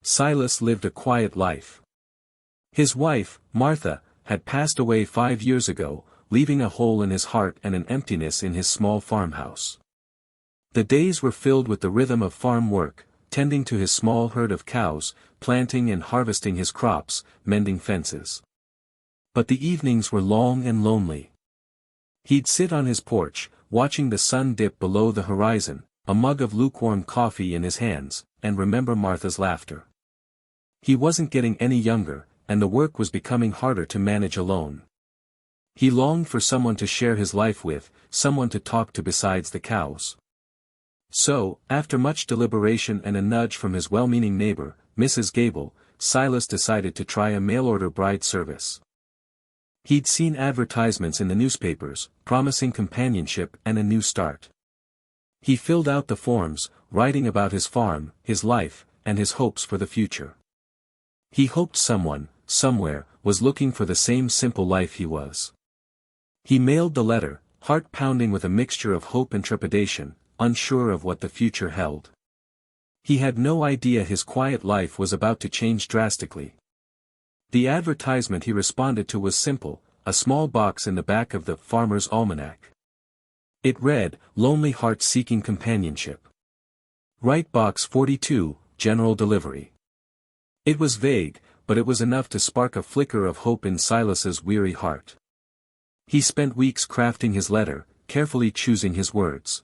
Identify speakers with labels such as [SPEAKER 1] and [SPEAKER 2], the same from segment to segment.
[SPEAKER 1] Silas lived a quiet life. His wife, Martha, had passed away 5 years ago, leaving a hole in his heart and an emptiness in his small farmhouse. The days were filled with the rhythm of farm work, tending to his small herd of cows, planting and harvesting his crops, mending fences. But the evenings were long and lonely. He'd sit on his porch, watching the sun dip below the horizon, a mug of lukewarm coffee in his hands, and remember Martha's laughter. He wasn't getting any younger, and the work was becoming harder to manage alone. He longed for someone to share his life with, someone to talk to besides the cows. So, after much deliberation and a nudge from his well-meaning neighbor, Mrs. Gable, Silas decided to try a mail-order bride service. He'd seen advertisements in the newspapers, promising companionship and a new start. He filled out the forms, writing about his farm, his life, and his hopes for the future. He hoped someone, somewhere, was looking for the same simple life he was. He mailed the letter, heart pounding with a mixture of hope and trepidation, unsure of what the future held. He had no idea his quiet life was about to change drastically. The advertisement he responded to was simple, a small box in the back of the Farmer's Almanac. It read, "Lonely heart seeking companionship. Write Box 42, General Delivery." It was vague, but it was enough to spark a flicker of hope in Silas's weary heart. He spent weeks crafting his letter, carefully choosing his words.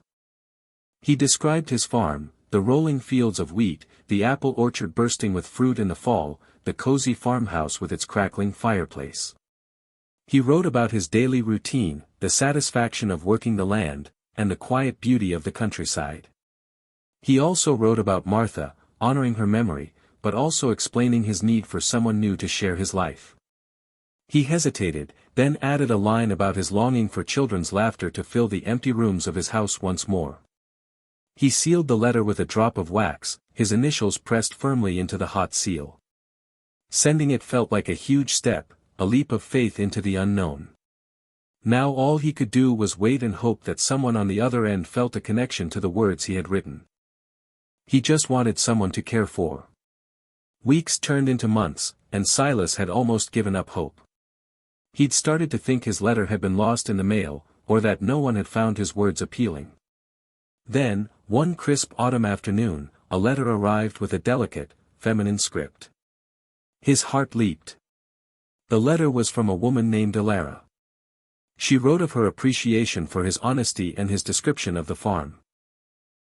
[SPEAKER 1] He described his farm, the rolling fields of wheat, the apple orchard bursting with fruit in the fall, the cozy farmhouse with its crackling fireplace. He wrote about his daily routine, the satisfaction of working the land, and the quiet beauty of the countryside. He also wrote about Martha, honoring her memory, but also explaining his need for someone new to share his life. He hesitated, then added a line about his longing for children's laughter to fill the empty rooms of his house once more. He sealed the letter with a drop of wax, his initials pressed firmly into the hot seal. Sending it felt like a huge step, a leap of faith into the unknown. Now all he could do was wait and hope that someone on the other end felt a connection to the words he had written. He just wanted someone to care for. Weeks turned into months, and Silas had almost given up hope. He'd started to think his letter had been lost in the mail, or that no one had found his words appealing. Then, one crisp autumn afternoon, a letter arrived with a delicate, feminine script. His heart leaped. The letter was from a woman named Alara. She wrote of her appreciation for his honesty and his description of the farm.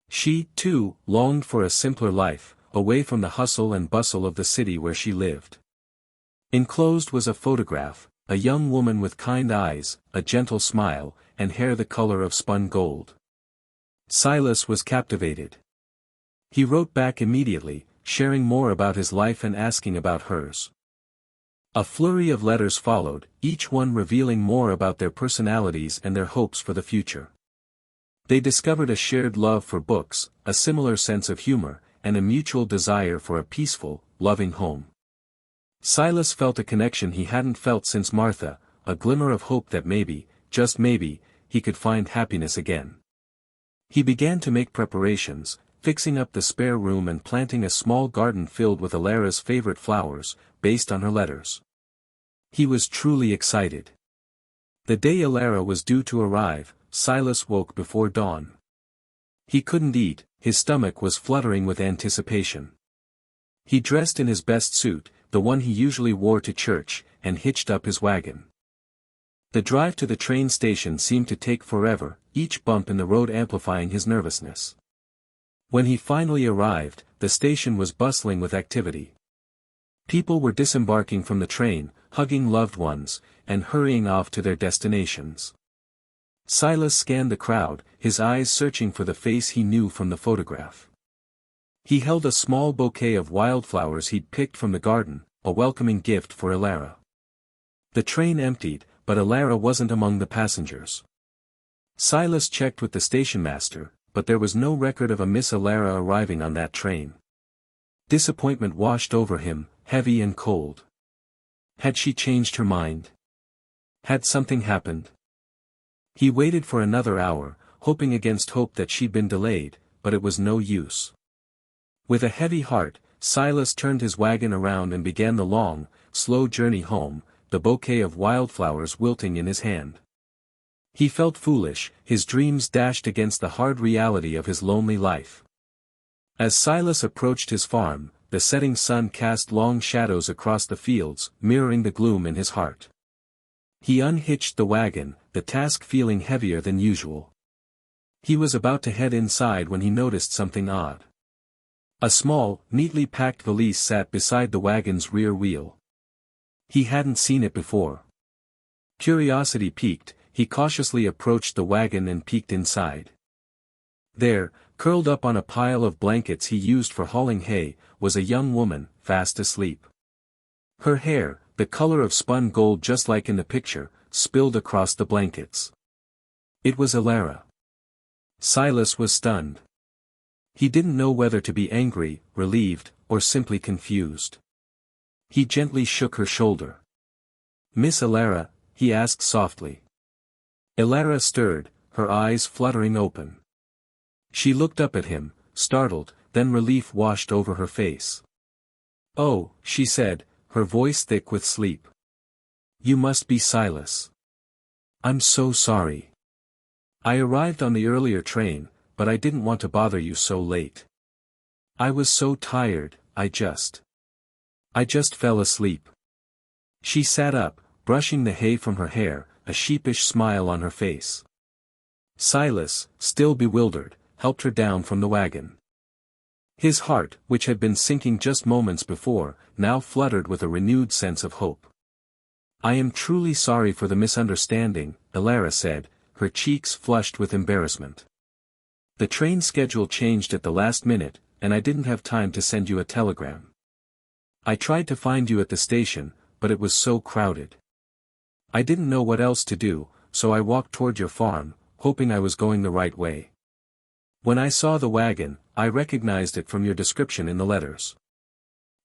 [SPEAKER 1] She, too, longed for a simpler life, away from the hustle and bustle of the city where she lived. Enclosed was a photograph, a young woman with kind eyes, a gentle smile, and hair the color of spun gold. Silas was captivated. He wrote back immediately, sharing more about his life and asking about hers. A flurry of letters followed, each one revealing more about their personalities and their hopes for the future. They discovered a shared love for books, a similar sense of humor, and a mutual desire for a peaceful, loving home. Silas felt a connection he hadn't felt since Martha, a glimmer of hope that maybe, just maybe, he could find happiness again. He began to make preparations, fixing up the spare room and planting a small garden filled with Alara's favorite flowers, based on her letters. He was truly excited. The day Alara was due to arrive, Silas woke before dawn. He couldn't eat, his stomach was fluttering with anticipation. He dressed in his best suit, the one he usually wore to church, and hitched up his wagon. The drive to the train station seemed to take forever, each bump in the road amplifying his nervousness. When he finally arrived, the station was bustling with activity. People were disembarking from the train, hugging loved ones, and hurrying off to their destinations. Silas scanned the crowd, his eyes searching for the face he knew from the photograph. He held a small bouquet of wildflowers he'd picked from the garden, a welcoming gift for Alara. The train emptied, but Alara wasn't among the passengers. Silas checked with the station master, but there was no record of a Miss Alara arriving on that train. Disappointment washed over him, heavy and cold. Had she changed her mind? Had something happened? He waited for another hour, hoping against hope that she'd been delayed, but it was no use. With a heavy heart, Silas turned his wagon around and began the long, slow journey home, the bouquet of wildflowers wilting in his hand. He felt foolish, his dreams dashed against the hard reality of his lonely life. As Silas approached his farm, the setting sun cast long shadows across the fields, mirroring the gloom in his heart. He unhitched the wagon, the task feeling heavier than usual. He was about to head inside when he noticed something odd. A small, neatly packed valise sat beside the wagon's rear wheel. He hadn't seen it before. Curiosity piqued, he cautiously approached the wagon and peeked inside. There, curled up on a pile of blankets he used for hauling hay, was a young woman, fast asleep. Her hair, the color of spun gold just like in the picture, spilled across the blankets. It was Alara. Silas was stunned. He didn't know whether to be angry, relieved, or simply confused. He gently shook her shoulder. "Miss Alara?" he asked softly. Alara stirred, her eyes fluttering open. She looked up at him, startled, then relief washed over her face. "Oh," she said, her voice thick with sleep. "You must be Silas. I'm so sorry. I arrived on the earlier train, but I didn't want to bother you so late. I was so tired, I just fell asleep." She sat up, brushing the hay from her hair, a sheepish smile on her face. Silas, still bewildered, helped her down from the wagon. His heart, which had been sinking just moments before, now fluttered with a renewed sense of hope. "I am truly sorry for the misunderstanding," Alara said, her cheeks flushed with embarrassment. "The train schedule changed at the last minute, and I didn't have time to send you a telegram. I tried to find you at the station, but it was so crowded. I didn't know what else to do, so I walked toward your farm, hoping I was going the right way. When I saw the wagon, I recognized it from your description in the letters.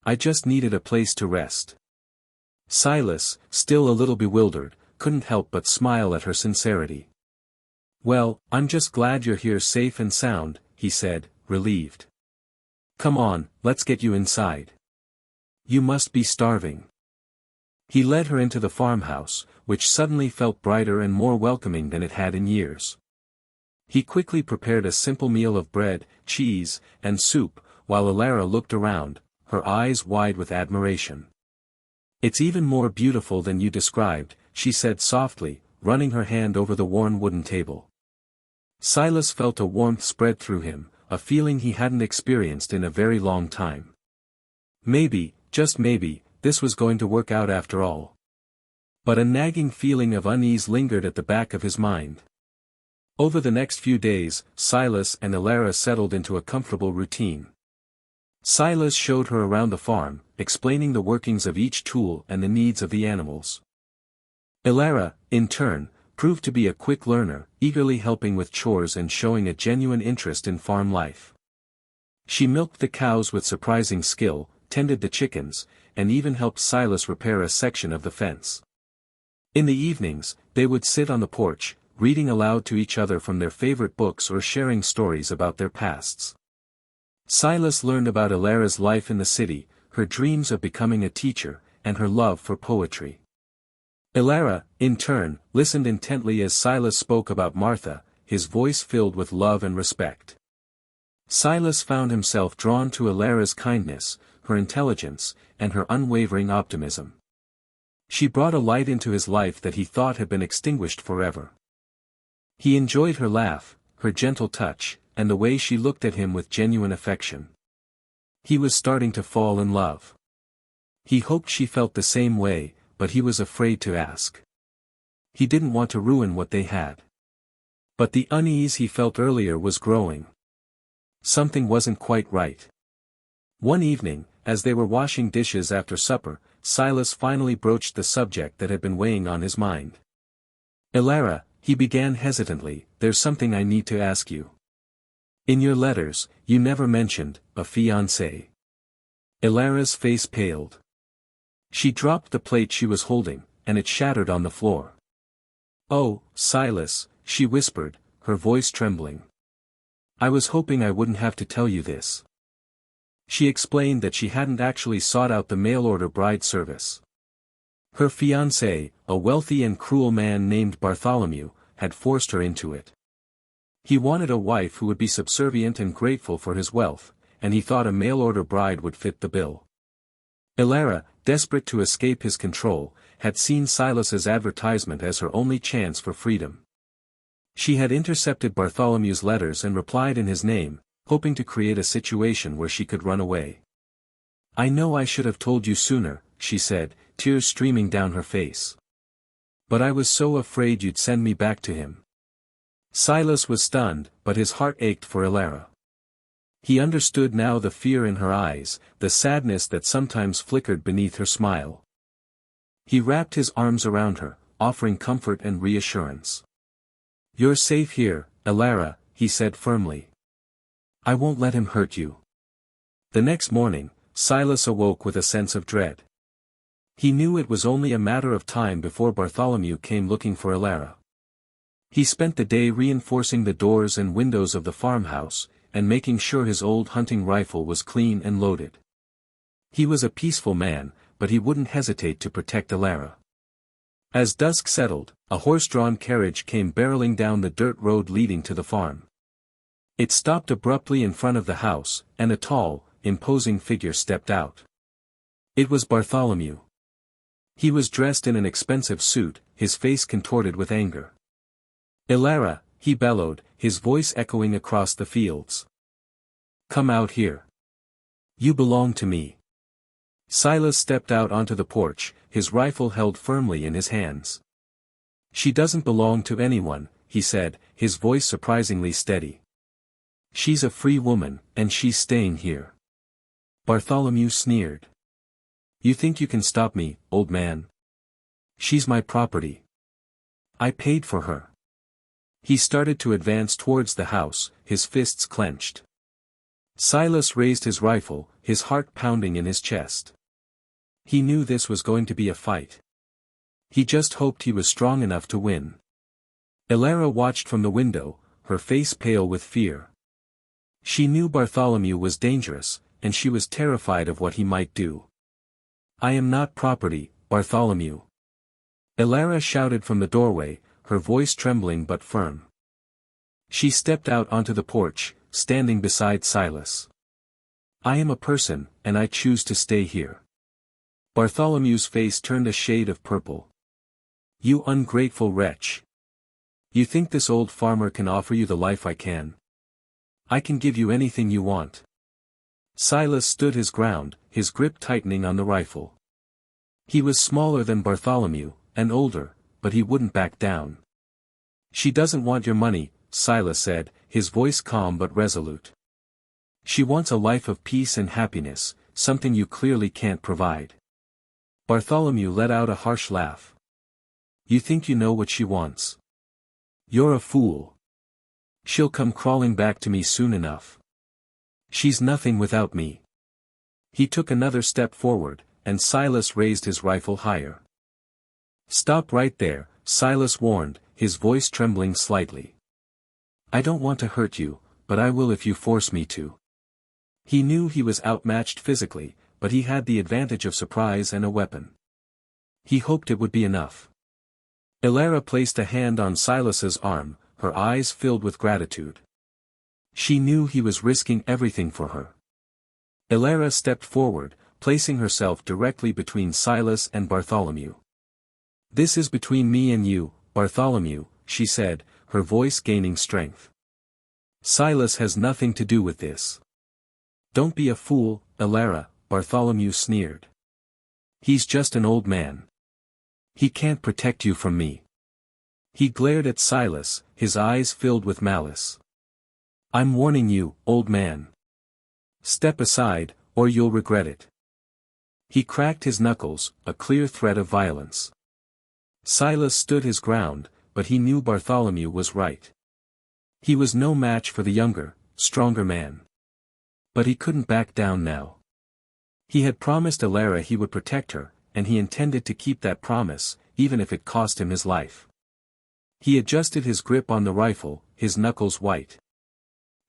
[SPEAKER 1] I just needed a place to rest." Silas, still a little bewildered, couldn't help but smile at her sincerity. "Well, I'm just glad you're here safe and sound," he said, relieved. "Come on, let's get you inside. You must be starving." He led her into the farmhouse, which suddenly felt brighter and more welcoming than it had in years. He quickly prepared a simple meal of bread, cheese, and soup, while Alara looked around, her eyes wide with admiration. "It's even more beautiful than you described," she said softly, running her hand over the worn wooden table. Silas felt a warmth spread through him, a feeling he hadn't experienced in a very long time. Maybe, just maybe, this was going to work out after all. But a nagging feeling of unease lingered at the back of his mind. Over the next few days, Silas and Alara settled into a comfortable routine. Silas showed her around the farm, explaining the workings of each tool and the needs of the animals. Alara, in turn, proved to be a quick learner, eagerly helping with chores and showing a genuine interest in farm life. She milked the cows with surprising skill, tended the chickens, and even helped Silas repair a section of the fence. In the evenings, they would sit on the porch, reading aloud to each other from their favorite books or sharing stories about their pasts. Silas learned about Alara's life in the city, her dreams of becoming a teacher, and her love for poetry. Alara, in turn, listened intently as Silas spoke about Martha, his voice filled with love and respect. Silas found himself drawn to Alara's kindness, her intelligence, and her unwavering optimism. She brought a light into his life that he thought had been extinguished forever. He enjoyed her laugh, her gentle touch, and the way she looked at him with genuine affection. He was starting to fall in love. He hoped she felt the same way, but he was afraid to ask. He didn't want to ruin what they had. But the unease he felt earlier was growing. Something wasn't quite right. One evening, as they were washing dishes after supper, Silas finally broached the subject that had been weighing on his mind. "Alara," he began hesitantly, "there's something I need to ask you. In your letters, you never mentioned a fiancé." Alara's face paled. She dropped the plate she was holding, and it shattered on the floor. "Oh, Silas," she whispered, her voice trembling. "I was hoping I wouldn't have to tell you this. She explained that she hadn't actually sought out the mail-order bride service. Her fiancé, a wealthy and cruel man named Bartholomew, had forced her into it. He wanted a wife who would be subservient and grateful for his wealth, and he thought a mail-order bride would fit the bill. Elara, desperate to escape his control, had seen Silas's advertisement as her only chance for freedom. She had intercepted Bartholomew's letters and replied in his name, hoping to create a situation where she could run away. "I know I should have told you sooner," she said, tears streaming down her face. "But I was so afraid you'd send me back to him." Silas was stunned, but his heart ached for Elara. He understood now the fear in her eyes, the sadness that sometimes flickered beneath her smile. He wrapped his arms around her, offering comfort and reassurance. "You're safe here, Elara," he said firmly. "I won't let him hurt you." The next morning, Silas awoke with a sense of dread. He knew it was only a matter of time before Bartholomew came looking for Elara. He spent the day reinforcing the doors and windows of the farmhouse, and making sure his old hunting rifle was clean and loaded. He was a peaceful man, but he wouldn't hesitate to protect Elara. As dusk settled, a horse-drawn carriage came barreling down the dirt road leading to the farm. It stopped abruptly in front of the house, and a tall, imposing figure stepped out. It was Bartholomew. He was dressed in an expensive suit, his face contorted with anger. "Elara," he bellowed, his voice echoing across the fields. "Come out here. You belong to me." Silas stepped out onto the porch, his rifle held firmly in his hands. "She doesn't belong to anyone," he said, his voice surprisingly steady. "She's a free woman, and she's staying here." Bartholomew sneered. "You think you can stop me, old man? She's my property. I paid for her." He started to advance towards the house, his fists clenched. Silas raised his rifle, his heart pounding in his chest. He knew this was going to be a fight. He just hoped he was strong enough to win. Elara watched from the window, her face pale with fear. She knew Bartholomew was dangerous, and she was terrified of what he might do. "I am not property, Bartholomew." Elara shouted from the doorway, her voice trembling but firm. She stepped out onto the porch, standing beside Silas. "I am a person, and I choose to stay here." Bartholomew's face turned a shade of purple. "You ungrateful wretch. You think this old farmer can offer you the life I can? I can give you anything you want." Silas stood his ground, his grip tightening on the rifle. He was smaller than Bartholomew, and older, but he wouldn't back down. "She doesn't want your money," Silas said, his voice calm but resolute. "She wants a life of peace and happiness, something you clearly can't provide." Bartholomew let out a harsh laugh. "You think you know what she wants? You're a fool. She'll come crawling back to me soon enough. She's nothing without me." He took another step forward, and Silas raised his rifle higher. "Stop right there," Silas warned, his voice trembling slightly. "I don't want to hurt you, but I will if you force me to." He knew he was outmatched physically, but he had the advantage of surprise and a weapon. He hoped it would be enough. Elara placed a hand on Silas's arm, her eyes filled with gratitude. She knew he was risking everything for her. Elara stepped forward, placing herself directly between Silas and Bartholomew. "This is between me and you, Bartholomew," she said, her voice gaining strength. "Silas has nothing to do with this." "Don't be a fool, Elara," Bartholomew sneered. "He's just an old man. He can't protect you from me." He glared at Silas, his eyes filled with malice. "I'm warning you, old man. Step aside, or you'll regret it." He cracked his knuckles, a clear threat of violence. Silas stood his ground, but he knew Bartholomew was right. He was no match for the younger, stronger man. But he couldn't back down now. He had promised Elara he would protect her, and he intended to keep that promise, even if it cost him his life. He adjusted his grip on the rifle, his knuckles white.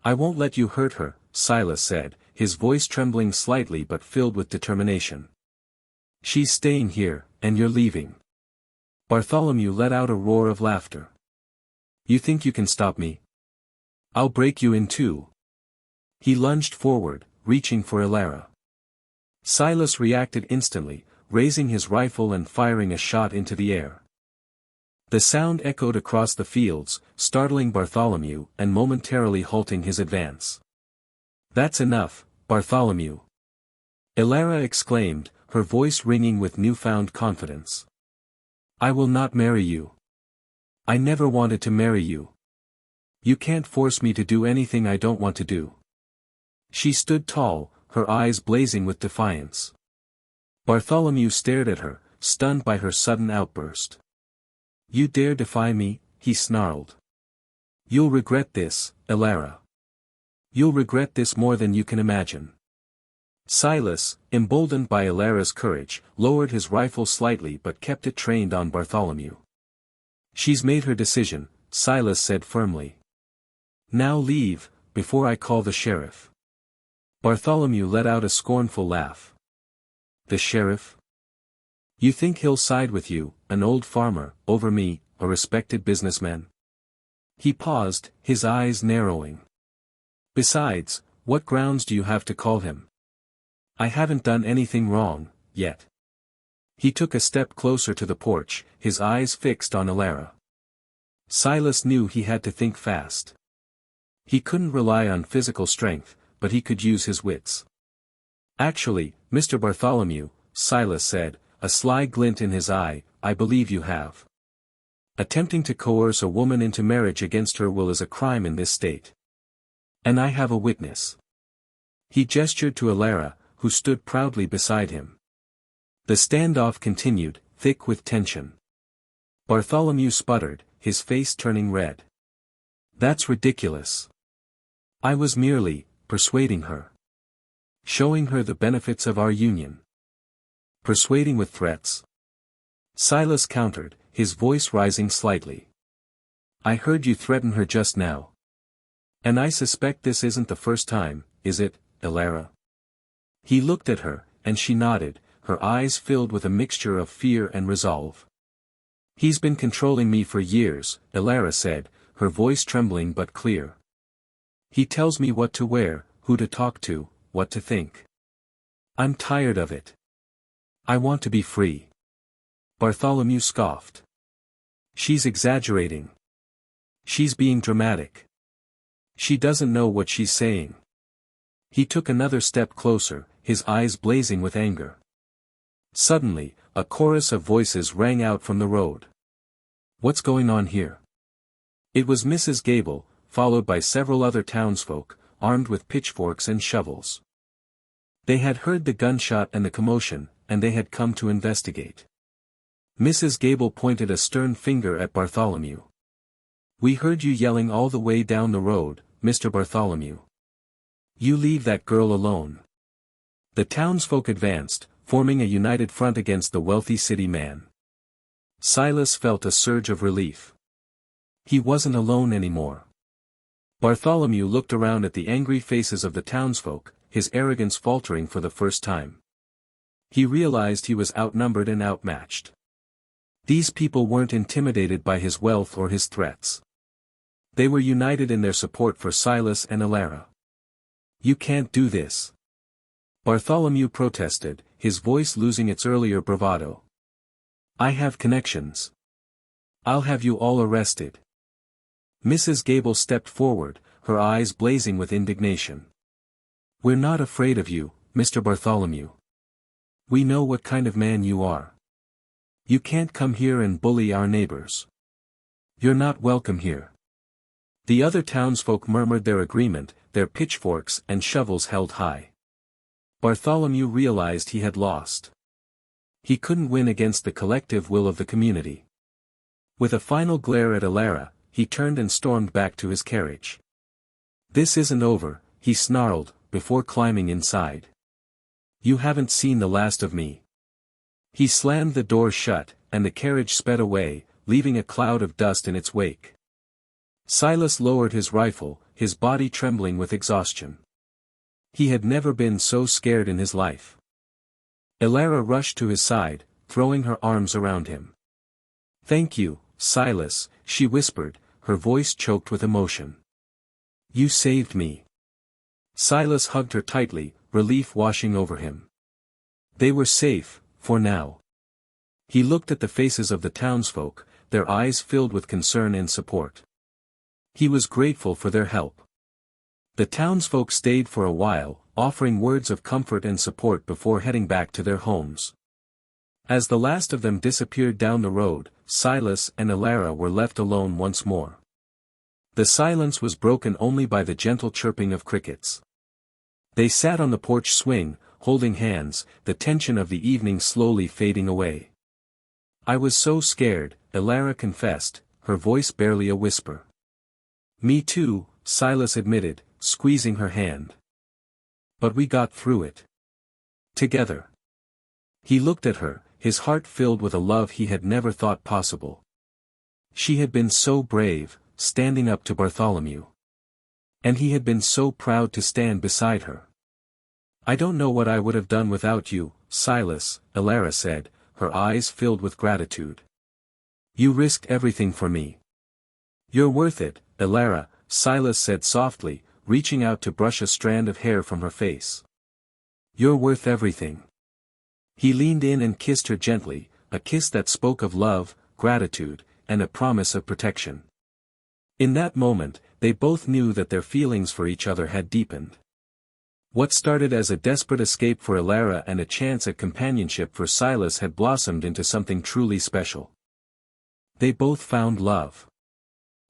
[SPEAKER 1] "I won't let you hurt her," Silas said, his voice trembling slightly but filled with determination. She's staying here, and you're leaving. Bartholomew let out a roar of laughter. You think you can stop me? I'll break you in two. He lunged forward, reaching for Elara. Silas reacted instantly, raising his rifle and firing a shot into the air. The sound echoed across the fields, startling Bartholomew and momentarily halting his advance. That's enough, Bartholomew! Elara exclaimed, her voice ringing with newfound confidence. I will not marry you. I never wanted to marry you. You can't force me to do anything I don't want to do. She stood tall, her eyes blazing with defiance. Bartholomew stared at her, stunned by her sudden outburst. You dare defy me? He snarled. You'll regret this, Elara. You'll regret this more than you can imagine. Silas, emboldened by Elara's courage, lowered his rifle slightly but kept it trained on Bartholomew. She's made her decision, Silas said firmly. Now leave, before I call the sheriff. Bartholomew let out a scornful laugh. The sheriff? You think he'll side with you, an old farmer, over me, a respected businessman? He paused, his eyes narrowing. Besides, what grounds do you have to call him? I haven't done anything wrong, yet. He took a step closer to the porch, his eyes fixed on Elara. Silas knew he had to think fast. He couldn't rely on physical strength, but he could use his wits. Actually, Mr. Bartholomew, Silas said, a sly glint in his eye, I believe you have. Attempting to coerce a woman into marriage against her will is a crime in this state. And I have a witness. He gestured to Elara, who stood proudly beside him. The standoff continued, thick with tension. Bartholomew sputtered, his face turning red. That's ridiculous. I was merely persuading her. Showing her the benefits of our union. Persuading with threats? Silas countered, his voice rising slightly. I heard you threaten her just now. And I suspect this isn't the first time, is it, Elara? He looked at her, and she nodded, her eyes filled with a mixture of fear and resolve. He's been controlling me for years, Elara said, her voice trembling but clear. He tells me what to wear, who to talk to, what to think. I'm tired of it. I want to be free. Bartholomew scoffed. She's exaggerating. She's being dramatic. She doesn't know what she's saying. He took another step closer, his eyes blazing with anger. Suddenly, a chorus of voices rang out from the road. What's going on here? It was Mrs. Gable, followed by several other townsfolk, armed with pitchforks and shovels. They had heard the gunshot and the commotion, and they had come to investigate. Mrs. Gable pointed a stern finger at Bartholomew. We heard you yelling all the way down the road, Mr. Bartholomew. You leave that girl alone. The townsfolk advanced, forming a united front against the wealthy city man. Silas felt a surge of relief. He wasn't alone anymore. Bartholomew looked around at the angry faces of the townsfolk, his arrogance faltering for the first time. He realized he was outnumbered and outmatched. These people weren't intimidated by his wealth or his threats. They were united in their support for Silas and Elara. You can't do this. Bartholomew protested, his voice losing its earlier bravado. I have connections. I'll have you all arrested. Mrs. Gable stepped forward, her eyes blazing with indignation. We're not afraid of you, Mr. Bartholomew. We know what kind of man you are. You can't come here and bully our neighbors. You're not welcome here. The other townsfolk murmured their agreement, their pitchforks and shovels held high. Bartholomew realized he had lost. He couldn't win against the collective will of the community. With a final glare at Elara, he turned and stormed back to his carriage. This isn't over, he snarled, before climbing inside. You haven't seen the last of me. He slammed the door shut, and the carriage sped away, leaving a cloud of dust in its wake. Silas lowered his rifle, his body trembling with exhaustion. He had never been so scared in his life. Elara rushed to his side, throwing her arms around him. "Thank you, Silas," she whispered, her voice choked with emotion. "You saved me." Silas hugged her tightly, relief washing over him. They were safe, for now. He looked at the faces of the townsfolk, their eyes filled with concern and support. He was grateful for their help. The townsfolk stayed for a while, offering words of comfort and support before heading back to their homes. As the last of them disappeared down the road, Silas and Elara were left alone once more. The silence was broken only by the gentle chirping of crickets. They sat on the porch swing, holding hands, the tension of the evening slowly fading away. "I was so scared," Elara confessed, her voice barely a whisper. "Me too," Silas admitted, squeezing her hand. "But we got through it. Together." He looked at her, his heart filled with a love he had never thought possible. She had been so brave, standing up to Bartholomew. And he had been so proud to stand beside her. "I don't know what I would have done without you, Silas," Elara said, her eyes filled with gratitude. "You risked everything for me." "You're worth it, Elara," Silas said softly, reaching out to brush a strand of hair from her face. "You're worth everything." He leaned in and kissed her gently, a kiss that spoke of love, gratitude, and a promise of protection. In that moment, they both knew that their feelings for each other had deepened. What started as a desperate escape for Elara and a chance at companionship for Silas had blossomed into something truly special. They both found love.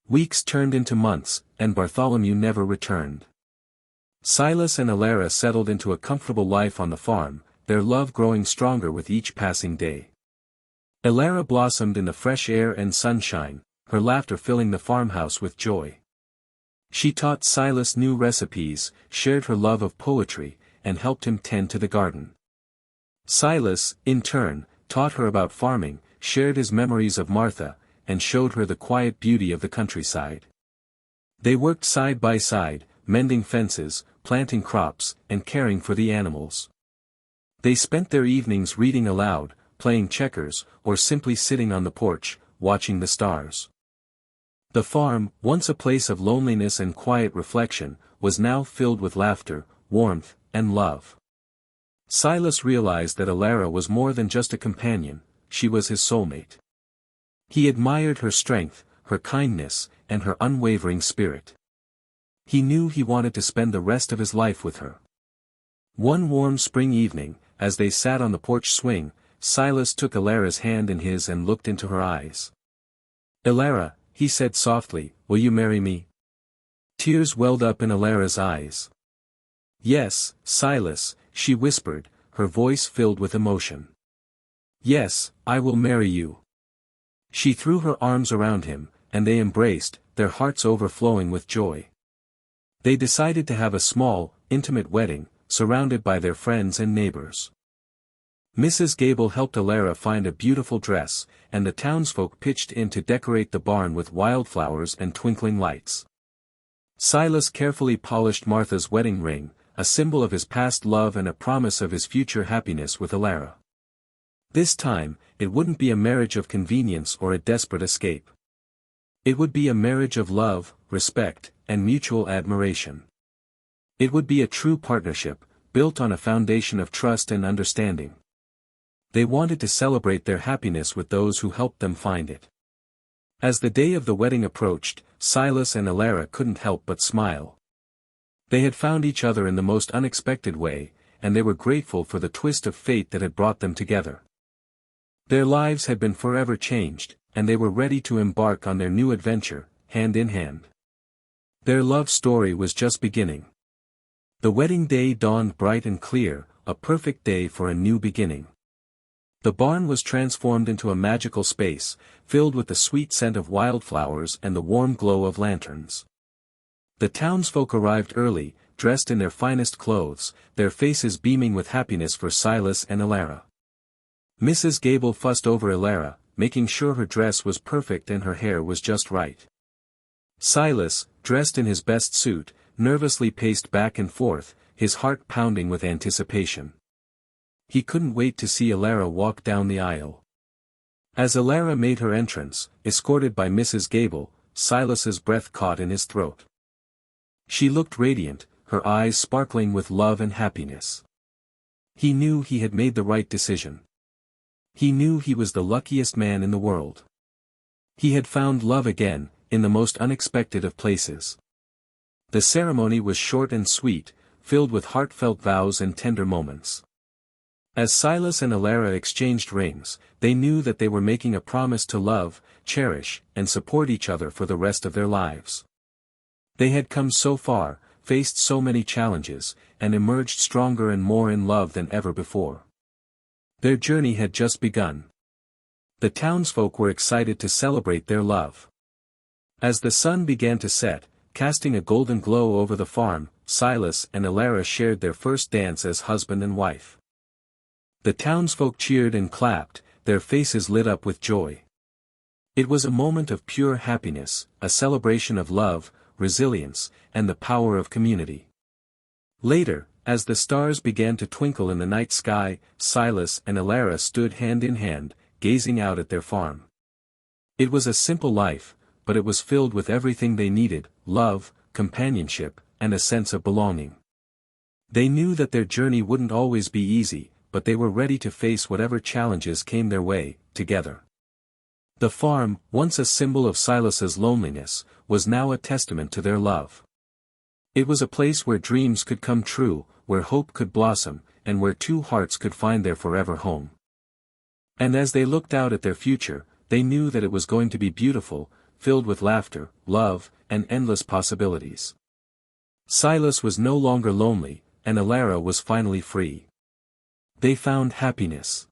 [SPEAKER 1] Weeks turned into months, and Bartholomew never returned. Silas and Elara settled into a comfortable life on the farm, their love growing stronger with each passing day. Elara blossomed in the fresh air and sunshine, her laughter filling the farmhouse with joy. She taught Silas new recipes, shared her love of poetry, and helped him tend to the garden. Silas, in turn, taught her about farming, shared his memories of Martha, and showed her the quiet beauty of the countryside. They worked side by side, mending fences, planting crops, and caring for the animals. They spent their evenings reading aloud, playing checkers, or simply sitting on the porch, watching the stars. The farm, once a place of loneliness and quiet reflection, was now filled with laughter, warmth, and love. Silas realized that Elara was more than just a companion, she was his soulmate. He admired her strength, her kindness, and her unwavering spirit. He knew he wanted to spend the rest of his life with her. One warm spring evening, as they sat on the porch swing, Silas took Elara's hand in his and looked into her eyes. "Elara," he said softly, "will you marry me?" Tears welled up in Elara's eyes. "Yes, Silas," she whispered, her voice filled with emotion. "Yes, I will marry you." She threw her arms around him, and they embraced, their hearts overflowing with joy. They decided to have a small, intimate wedding, surrounded by their friends and neighbors. Mrs. Gable helped Elara find a beautiful dress, and the townsfolk pitched in to decorate the barn with wildflowers and twinkling lights. Silas carefully polished Martha's wedding ring, a symbol of his past love and a promise of his future happiness with Elara. This time, it wouldn't be a marriage of convenience or a desperate escape. It would be a marriage of love, respect, and mutual admiration. It would be a true partnership, built on a foundation of trust and understanding. They wanted to celebrate their happiness with those who helped them find it. As the day of the wedding approached, Silas and Elara couldn't help but smile. They had found each other in the most unexpected way, and they were grateful for the twist of fate that had brought them together. Their lives had been forever changed, and they were ready to embark on their new adventure, hand in hand. Their love story was just beginning. The wedding day dawned bright and clear, a perfect day for a new beginning. The barn was transformed into a magical space, filled with the sweet scent of wildflowers and the warm glow of lanterns. The townsfolk arrived early, dressed in their finest clothes, their faces beaming with happiness for Silas and Elara. Mrs. Gable fussed over Elara, making sure her dress was perfect and her hair was just right. Silas, dressed in his best suit, nervously paced back and forth, his heart pounding with anticipation. He couldn't wait to see Alara walk down the aisle. As Alara made her entrance, escorted by Mrs. Gable, Silas's breath caught in his throat. She looked radiant, her eyes sparkling with love and happiness. He knew he had made the right decision. He knew he was the luckiest man in the world. He had found love again, in the most unexpected of places. The ceremony was short and sweet, filled with heartfelt vows and tender moments. As Silas and Alara exchanged rings, they knew that they were making a promise to love, cherish, and support each other for the rest of their lives. They had come so far, faced so many challenges, and emerged stronger and more in love than ever before. Their journey had just begun. The townsfolk were excited to celebrate their love. As the sun began to set, casting a golden glow over the farm, Silas and Alara shared their first dance as husband and wife. The townsfolk cheered and clapped, their faces lit up with joy. It was a moment of pure happiness, a celebration of love, resilience, and the power of community. Later, as the stars began to twinkle in the night sky, Silas and Alara stood hand in hand, gazing out at their farm. It was a simple life, but it was filled with everything they needed: love, companionship, and a sense of belonging. They knew that their journey wouldn't always be easy, but they were ready to face whatever challenges came their way, together. The farm, once a symbol of Silas's loneliness, was now a testament to their love. It was a place where dreams could come true, where hope could blossom, and where two hearts could find their forever home. And as they looked out at their future, they knew that it was going to be beautiful, filled with laughter, love, and endless possibilities. Silas was no longer lonely, and Alara was finally free. They found happiness.